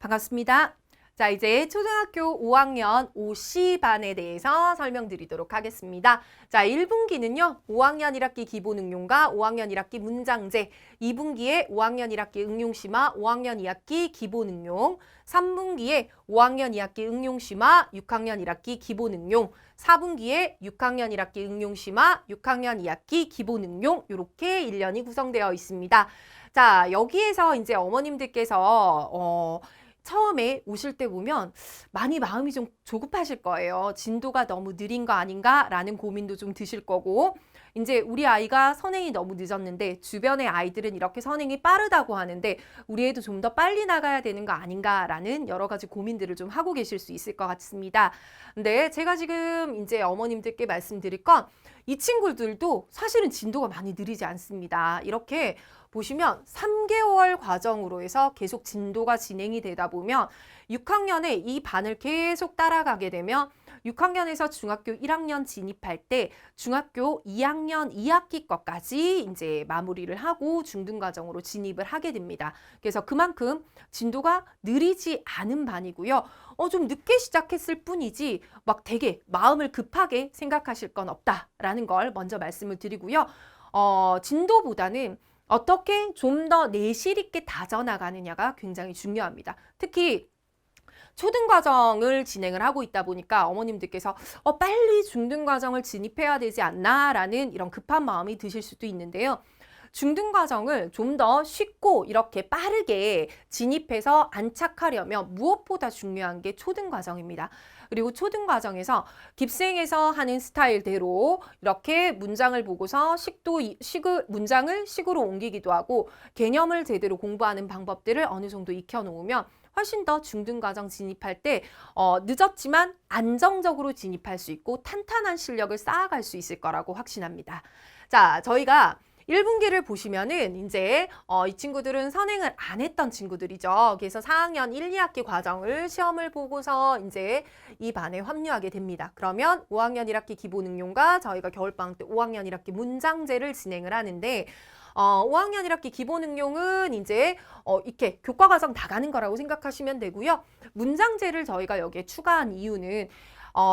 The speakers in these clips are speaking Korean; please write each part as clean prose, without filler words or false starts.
반갑습니다. 자, 이제 초등학교 5학년 5C반에 대해서 설명드리도록 하겠습니다. 자, 1분기는요, 5학년 1학기 기본응용과 5학년 1학기 문장제, 2분기에 5학년 1학기 응용심화, 5학년 2학기 기본응용, 3분기에 5학년 2학기 응용심화, 6학년 1학기 기본응용, 4분기에 6학년 1학기 응용심화, 6학년 2학기 기본응용, 이렇게 1년이 구성되어 있습니다. 자, 여기에서 이제 어머님들께서 처음에 오실 때 보면 많이 마음이 좀 조급하실 거예요. 진도가 너무 느린 거 아닌가라는 고민도 좀 드실 거고, 이제 우리 아이가 선행이 너무 늦었는데 주변의 아이들은 이렇게 선행이 빠르다고 하는데 우리 애도 좀 더 빨리 나가야 되는 거 아닌가라는 여러 가지 고민들을 좀 하고 계실 수 있을 것 같습니다. 근데 제가 지금 이제 어머님들께 말씀드릴 건 이 친구들도 사실은 진도가 많이 느리지 않습니다. 이렇게 보시면 3개월 과정으로 해서 계속 진도가 진행이 되다 보면 6학년에 이 반을 계속 따라가게 되면 6학년에서 중학교 1학년 진입할 때 중학교 2학년 2학기 것까지 이제 마무리를 하고 중등과정으로 진입을 하게 됩니다. 그래서 그만큼 진도가 느리지 않은 반이고요. 좀 늦게 시작했을 뿐이지 막 되게 마음을 급하게 생각하실 건 없다라는 걸 먼저 말씀을 드리고요. 진도보다는 어떻게 좀 더 내실 있게 다져나가느냐가 굉장히 중요합니다. 특히 초등과정을 진행을 하고 있다 보니까 어머님들께서 빨리 중등과정을 진입해야 되지 않나라는 이런 급한 마음이 드실 수도 있는데요. 중등과정을 좀 더 쉽고 이렇게 빠르게 진입해서 안착하려면 무엇보다 중요한 게 초등과정입니다. 그리고 초등과정에서 깁스행에서 하는 스타일대로 이렇게 문장을 보고서 문장을 식으로 옮기기도 하고 개념을 제대로 공부하는 방법들을 어느 정도 익혀놓으면 훨씬 더 중등과정 진입할 때 늦었지만 안정적으로 진입할 수 있고 탄탄한 실력을 쌓아갈 수 있을 거라고 확신합니다. 자, 저희가 1분기를 보시면은 이제 이 친구들은 선행을 안 했던 친구들이죠. 그래서 4학년 1, 2학기 과정을 시험을 보고서 이제 이 반에 합류하게 됩니다. 그러면 5학년 1학기 기본응용과 저희가 겨울방학 때 5학년 1학기 문장제를 진행을 하는데 5학년 1학기 기본응용은 이제 이렇게 교과과정 다 가는 거라고 생각하시면 되고요. 문장제를 저희가 여기에 추가한 이유는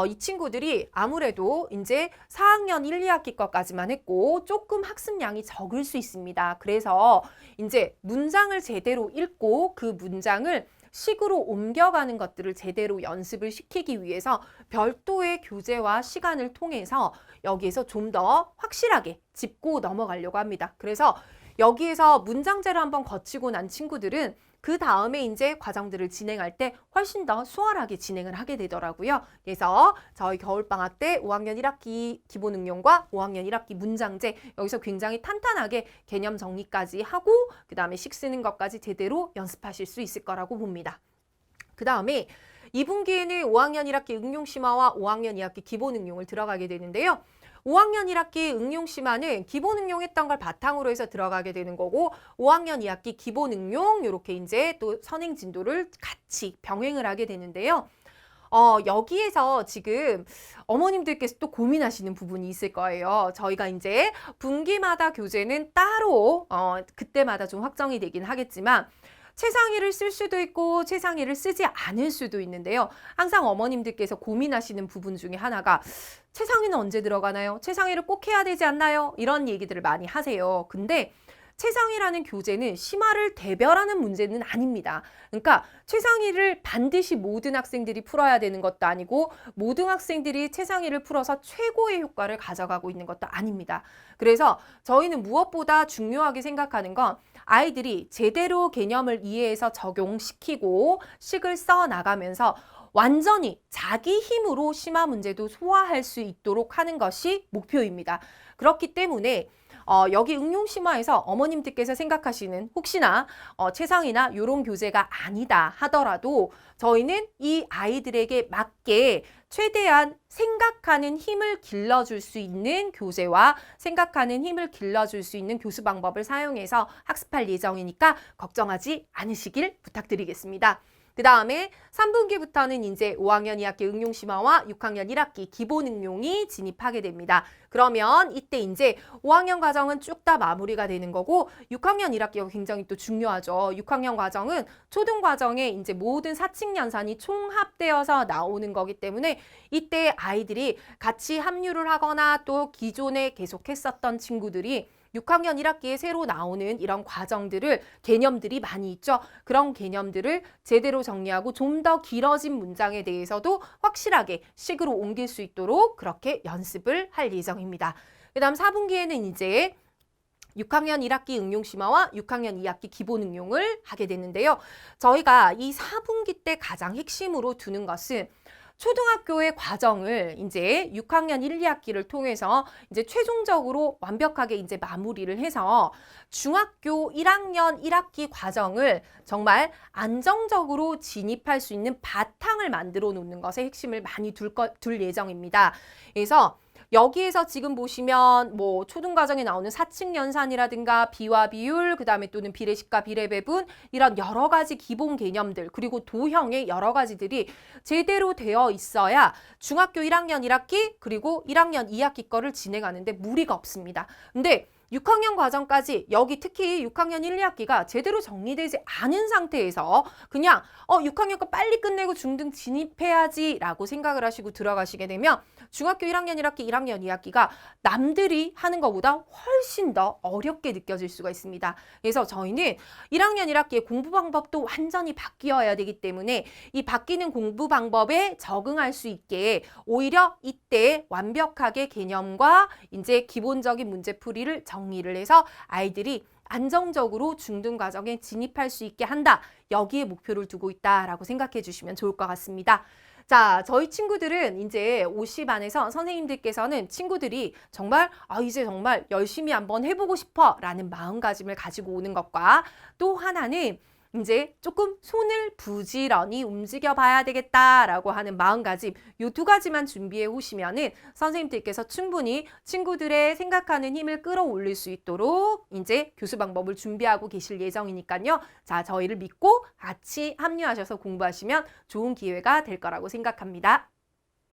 이 친구들이 아무래도 이제 4학년 1, 2학기 것까지만 했고 조금 학습량이 적을 수 있습니다. 그래서 이제 문장을 제대로 읽고 그 문장을 식으로 옮겨가는 것들을 제대로 연습을 시키기 위해서 별도의 교재와 시간을 통해서 여기에서 좀 더 확실하게 짚고 넘어가려고 합니다. 그래서 여기에서 문장제를 한번 거치고 난 친구들은 그 다음에 이제 과정들을 진행할 때 훨씬 더 수월하게 진행을 하게 되더라고요. 그래서 저희 겨울방학 때 5학년 1학기 기본응용과 5학년 1학기 문장제 여기서 굉장히 탄탄하게 개념 정리까지 하고 그 다음에 식 쓰는 것까지 제대로 연습하실 수 있을 거라고 봅니다. 그 다음에 2분기에는 5학년 1학기 응용심화와 5학년 2학기 기본응용을 들어가게 되는데요. 5학년 1학기 응용심화는 기본응용 했던 걸 바탕으로 해서 들어가게 되는 거고 5학년 2학기 기본응용 이렇게 이제 또 선행 진도를 같이 병행을 하게 되는데요. 여기에서 지금 어머님들께서 또 고민하시는 부분이 있을 거예요. 저희가 이제 분기마다 교재는 따로 그때마다 좀 확정이 되긴 하겠지만 최상위를 쓸 수도 있고 최상위를 쓰지 않을 수도 있는데요. 항상 어머님들께서 고민하시는 부분 중에 하나가 최상위는 언제 들어가나요? 최상위를 꼭 해야 되지 않나요? 이런 얘기들을 많이 하세요. 근데 최상위라는 교재는 심화를 대별하는 문제는 아닙니다. 그러니까 최상위를 반드시 모든 학생들이 풀어야 되는 것도 아니고 모든 학생들이 최상위를 풀어서 최고의 효과를 가져가고 있는 것도 아닙니다. 그래서 저희는 무엇보다 중요하게 생각하는 건 아이들이 제대로 개념을 이해해서 적용시키고 식을 써 나가면서 완전히 자기 힘으로 심화 문제도 소화할 수 있도록 하는 것이 목표입니다. 그렇기 때문에 여기 응용심화에서 어머님들께서 생각하시는 혹시나 최상위나 이런 교재가 아니다 하더라도 저희는 이 아이들에게 맞게 최대한 생각하는 힘을 길러줄 수 있는 교재와 생각하는 힘을 길러줄 수 있는 교수 방법을 사용해서 학습할 예정이니까 걱정하지 않으시길 부탁드리겠습니다. 그 다음에 3분기부터는 이제 5학년 2학기 응용심화와 6학년 1학기 기본응용이 진입하게 됩니다. 그러면 이때 이제 5학년 과정은 쭉 다 마무리가 되는 거고 6학년 1학기가 굉장히 또 중요하죠. 6학년 과정은 초등 과정에 이제 모든 사칙 연산이 총합되어서 나오는 거기 때문에 이때 아이들이 같이 합류를 하거나 또 기존에 계속했었던 친구들이 6학년 1학기에 새로 나오는 이런 과정들을 개념들이 많이 있죠. 그런 개념들을 제대로 정리하고 좀 더 길어진 문장에 대해서도 확실하게 식으로 옮길 수 있도록 그렇게 연습을 할 예정입니다. 그 다음 4분기에는 이제 6학년 1학기 응용심화와 6학년 2학기 기본응용을 하게 되는데요. 저희가 이 4분기 때 가장 핵심으로 두는 것은 초등학교의 과정을 이제 6학년 1, 2학기를 통해서 이제 최종적으로 완벽하게 이제 마무리를 해서 중학교 1학년 1학기 과정을 정말 안정적으로 진입할 수 있는 바탕을 만들어 놓는 것에 핵심을 많이 둘 예정입니다. 그래서 여기에서 지금 보시면 뭐 초등과정에 나오는 사칙 연산이라든가 비와 비율, 그다음에 또는 비례식과 비례배분 이런 여러 가지 기본 개념들 그리고 도형의 여러 가지들이 제대로 되어 있어야 중학교 1학년 1학기 그리고 1학년 2학기 거를 진행하는데 무리가 없습니다. 근데 6학년 과정까지 여기 특히 6학년 1, 2학기가 제대로 정리되지 않은 상태에서 그냥 6학년 거 빨리 끝내고 중등 진입해야지 라고 생각을 하시고 들어가시게 되면 중학교 1학년 1학기, 1학년 2학기가 남들이 하는 것보다 훨씬 더 어렵게 느껴질 수가 있습니다. 그래서 저희는 1학년 1학기의 공부 방법도 완전히 바뀌어야 되기 때문에 이 바뀌는 공부 방법에 적응할 수 있게 오히려 이때 완벽하게 개념과 이제 기본적인 문제풀이를 정리를 해서 아이들이 안정적으로 중등 과정에 진입할 수 있게 한다. 여기에 목표를 두고 있다라고 생각해 주시면 좋을 것 같습니다. 자, 저희 친구들은 이제 50반에서 선생님들께서는 친구들이 정말 이제 정말 열심히 한번 해보고 싶어 라는 마음가짐을 가지고 오는 것과 또 하나는 이제 조금 손을 부지런히 움직여 봐야 되겠다라고 하는 마음가짐 이 두 가지만 준비해 오시면은 선생님들께서 충분히 친구들의 생각하는 힘을 끌어올릴 수 있도록 이제 교수 방법을 준비하고 계실 예정이니까요. 자, 저희를 믿고 같이 합류하셔서 공부하시면 좋은 기회가 될 거라고 생각합니다.